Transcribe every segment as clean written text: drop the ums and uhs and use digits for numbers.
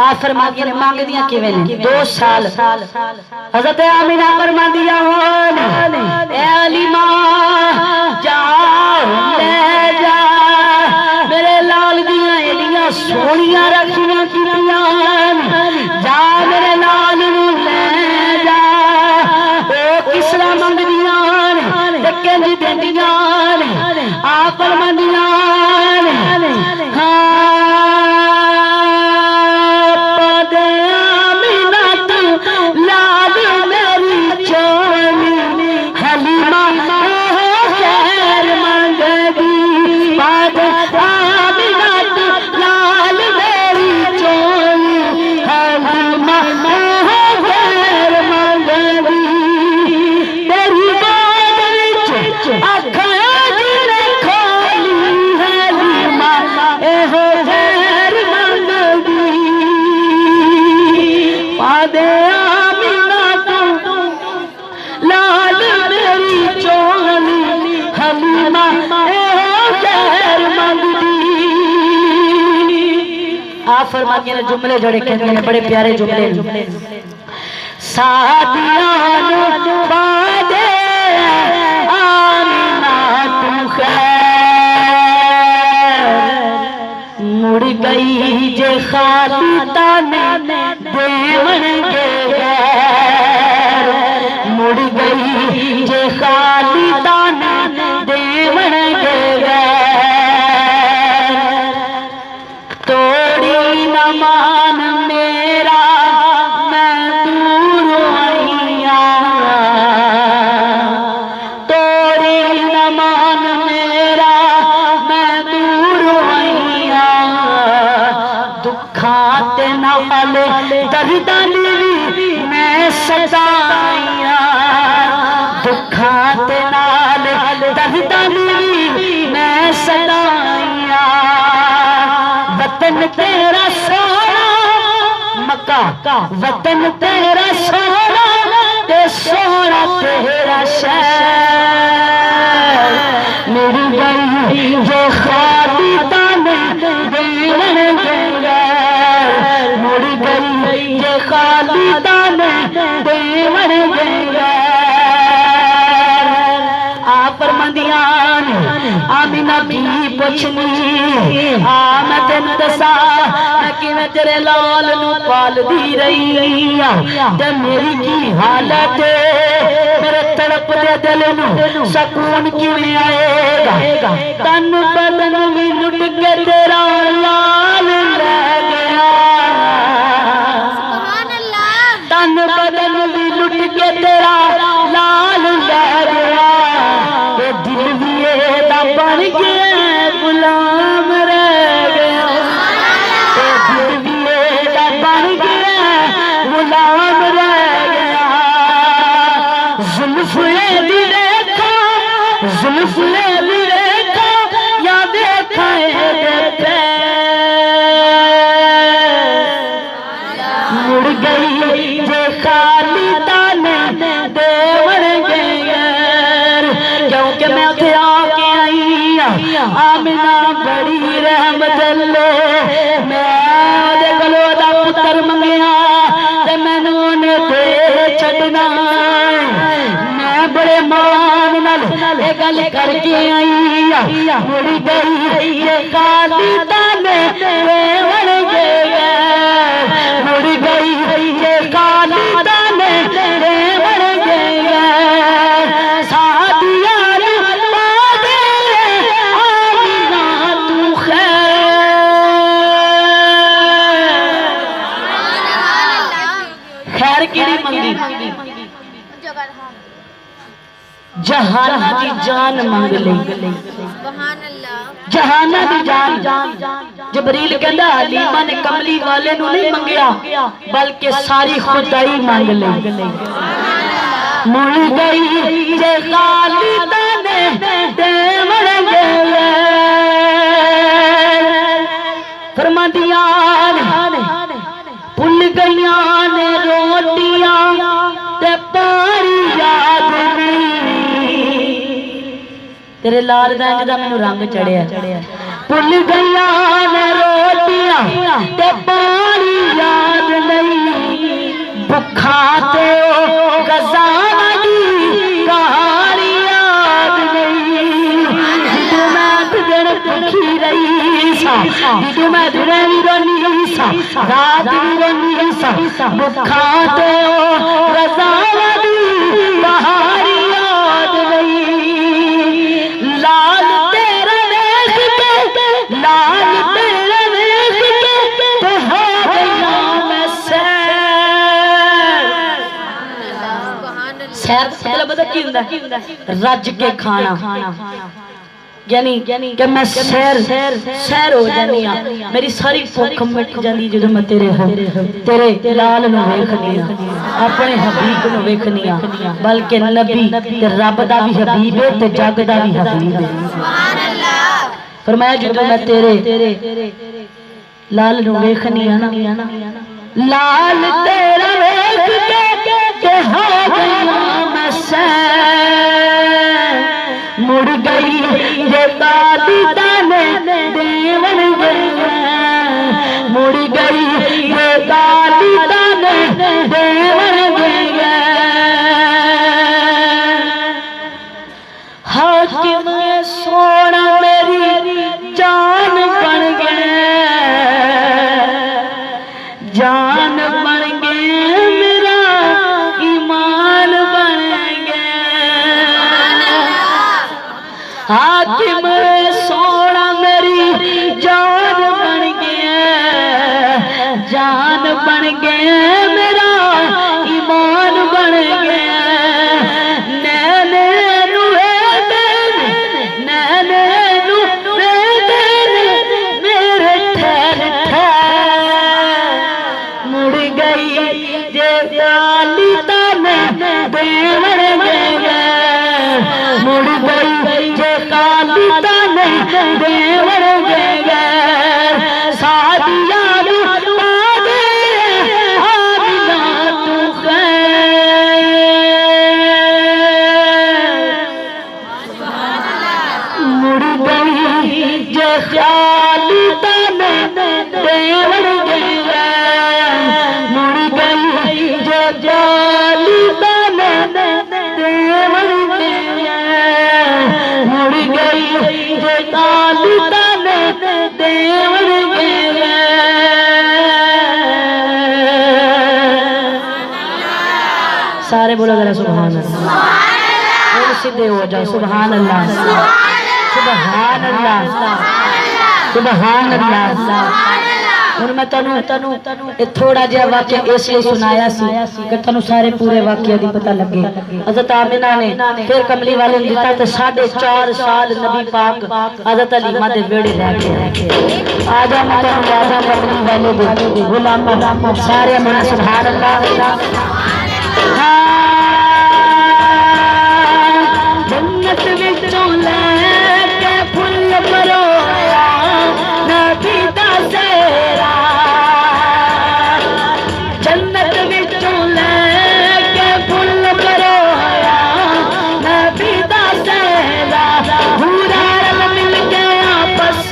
आप फरमा दिया ने मांग दिया कि मैंने 2 साल हजरत आमिना फरमा दिया ए अलीमा जाओ ले जा मेरे लाल दिया एडियां सोनिया रखियां कीतियां जा मेरे लाल नू ले जा ओ किसरा मंगदियां ते किंज देंदियां आप फरमांदियां फरमाते हैं जुमले जड़े कहते हैं बड़े प्यारे जुमले सादियां बादे आमिना तू खैर मुड़ गई जे खाली ताने देवन के गैर मुड़ गई जे खाली ताने देवन के मान मेरा मैं दूर आईया तोरी न मान मेरा मैं दूर आईया दुखा ते नाल दर्दां दी मैं सताईया दुखा ते नाल दर्दां दी मैं सताईया वतन तेरा मक्का वतन तेरा सोना ते सोना तेरा शहर मेरी गई जो खाली ताने देवन गैर मुड़ गई जो खाली ताने देवन गैर आप फरमांदियां आमिना की पुछनी आ मैं तेन दसा मैं किवें तेरे लाल नू पालदी रही ते मेरी की हालत मेरे तड़प दे दिल नू सकून किवें आएगा तन बदन भी लुट के तेरा लाल ले गया सुभान अल्लाह तन बदन भी लुट के तेरा लाल ले गया ते दिल भी एदा बन गया गुलाम रह गया ते दिल भी एदा बन गया गुलाम रह गया जुल्फ दी रेखा जुल्फ दी रेखा या देखा मुड़ गई जे खाली ताने देवर गैर क्योंकि मैं उठे आके आई आमिना बड़ी रहमत ले मैं ओदे कोलों दा पुत्र मंगिया ते मैनू ओने दे छड्डना मैं बड़े मान नाल ए गल करके आई मुड़ गई ये खाली ताने देवर गैर मुड़ गई ये खाली ताने देवर गैर सादिया जहाना की जान मंग ली जहाना की जान जबरील कहंदा हलीमा ने कमली वाले नू नहीं मंगया बल्कि सारी खुदाई मंग ली मुड़ गई जे खाली ताने देवर फरमादियां भुल गईयां ने रोटियां ते पारी याद नहीं तेरे लाल रंग दा मैनू रंग चढ़िया भुल गईया ने रोटियां ते पानी याद नहीं भुखा ते गज़ावा दी कहानी याद नहीं जो मैं दिन भुखी रही सा जो मैं दिन भी रोनी सा रात भी रोनी सा भुखा ते गज़ावा दी कहानी याद नहीं लाल तेरा वेख के लाल तेरा वेख के तो हो गया मैं सैर मतलब पता की हुंदा रज के खाना यानी कि मैं सैर हो जानी आ मेरी सारी भुख मिट जाती जो मैं तेरे लाल नूं वेखनी आ अपने हबीब नूं वेखनी आ बल्कि नबी ते रब दा भी हबीब है ते जग दा भी हबीब है सुभान अल्लाह फरमाया जो मैं तेरे लाल नूं वेखनी आ ना लाल तेरा वेख के हो गया मैं सैर मुड़ गई ये काली ताने देवन गया मुड़ गई ये काली ताने देवन गया हाकिम सोना मेरी जान बन गया जान बन गया मेरा ईमान बन गया हाकिम सोना मेरी जान बन गया जान बन गया मेरा ईमान बन गया नैने नू मेरे ठहर ठहर मुड़ गई जे काली ताने देवन गया मुड़ गई जे काली ताने देवन गया सादिया मुड़ गई जे काली ताने देवन गया मुड़ गई जे काली ताने देवन गया मुड़ गई जे काली ताने देवन गया सारे बोलो जरा सुभान अल्लाह सीधे हो जाओ सुभान अल्लाह सुभान अल्लाह सुभान अल्लाह और मैं तनु थोड़ा जिहा वाक्य इसलिए सुनाया सी कि तनु सारे पूरे वाक्य दी पता लगे हज़रत आमिना ने फिर कमली वाले ने दिता तो 4.5 साल नबी पाक हज़रत अलीमा दे वेड़े रह के आजा मैं तनु आजा कमली वाले दे गुलाम सारे मन सुभान अल्लाह जन्नत विचों लेके फुल परोया नबी दा सेरा जन्नत विचों लेके फुल परोया नबी दा सेरा पूरा रल मिल के आपस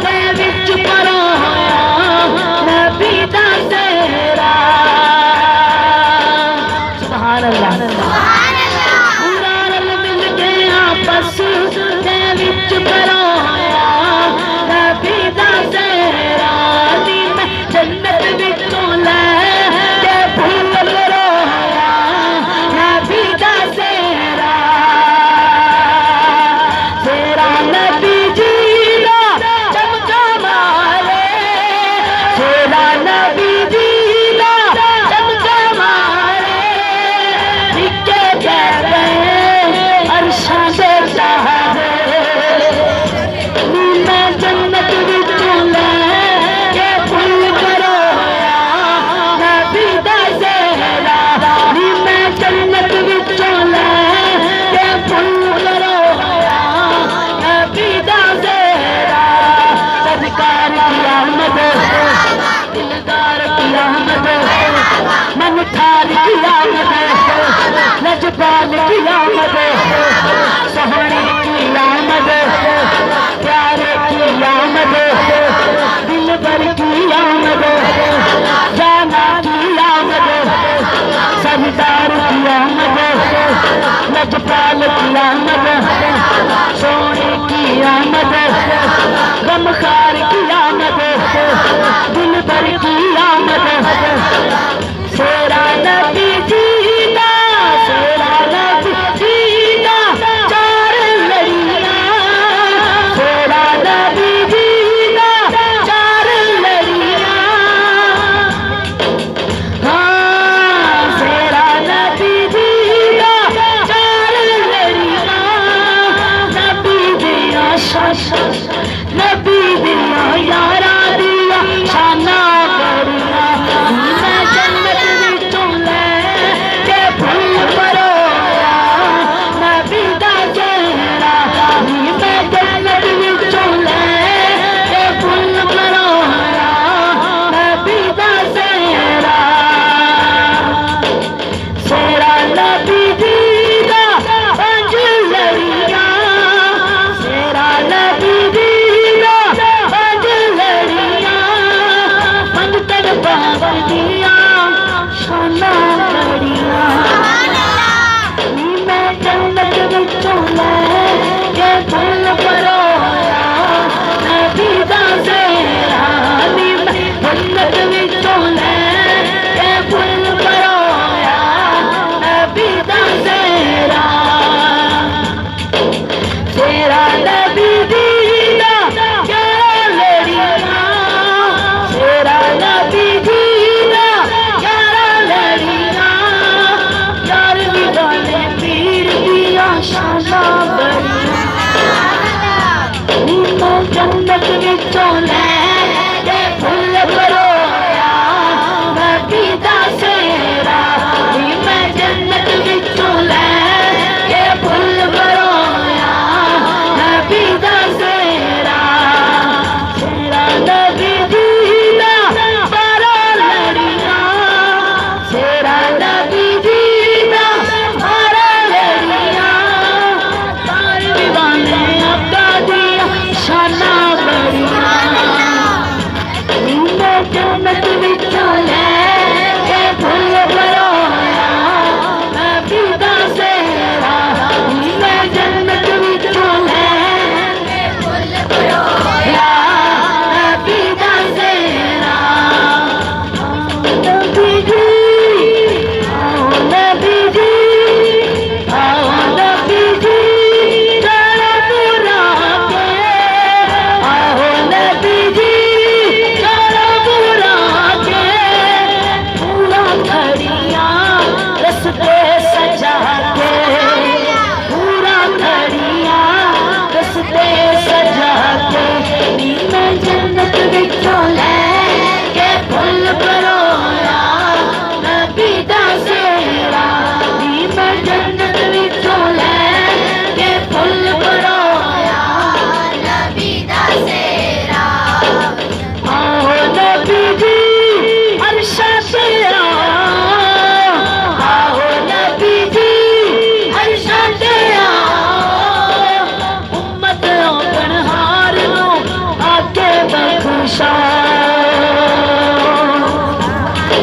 दे विच परोया नबी दा सेरा सुभान अल्लाह आपस दे विच परोया नबी दा सेरा नी मैं जन्नत विचों लेके फुल परोया नबी दा सेरा सेरा नबी जी दा चमका मारे सेरा नबी जी दा चमका मारे निके कह गए अर्शा दे विचों लैके फुल परोया नबी दा सेरा नी मैं जन्नत विचों लैके फुल परोया नबी दा सेरा सेरा नबी जी दा बारा लड़ियां सेरा नबी जी दा बारा लड़ियां तार दीवाने अब्दा दिया शाना बड़ियां नींद जन्नत विचों लैके फुल परोया नबी दा सेरा नींद जन्नत विचों लैके फुल परोया नबी दा सेरा नबी जी आओ नबी जी आओ नबी जी चलो बुरा के आओ नबी जी चलो बुरा के पूरा खड़ियां रस्ते सजा के पूरा खड़ियां रस्ते सजा के नी मैं जन्नत विचों लैके फुल परोया नबी दा सेरा नी मैं जन्नत विचों लैके फुल परोया नबी दा सेरा आओ नबी जी अर्शा से आओ नबी जी अर्शा से उम्मत औगणहार नो आके बख्शा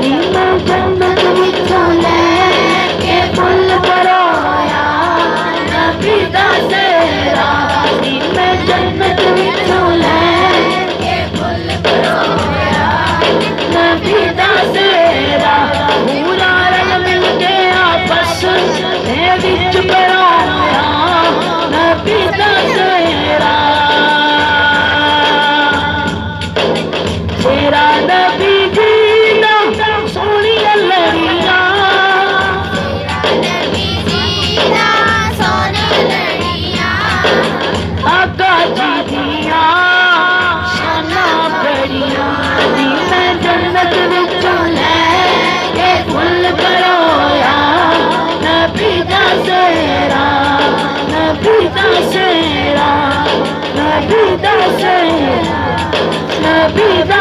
नी मैं जन्नत विचों लैके फुल परोया नबी दा सेरा नी मैं जन्नत विचों लैके फुल परोया नबी दा सेरा पूरा रल मिल के आपस दे विच परोया नबी दा सेरा सेरा नबी जी दा सोहणियां लड़ियां आका जी दिया शाना बड़ियां नी मैं जन्नत विचों लैके फुल परोया नबी दा सेरा नबी दा सेरा नबी दा सेरा नबी दा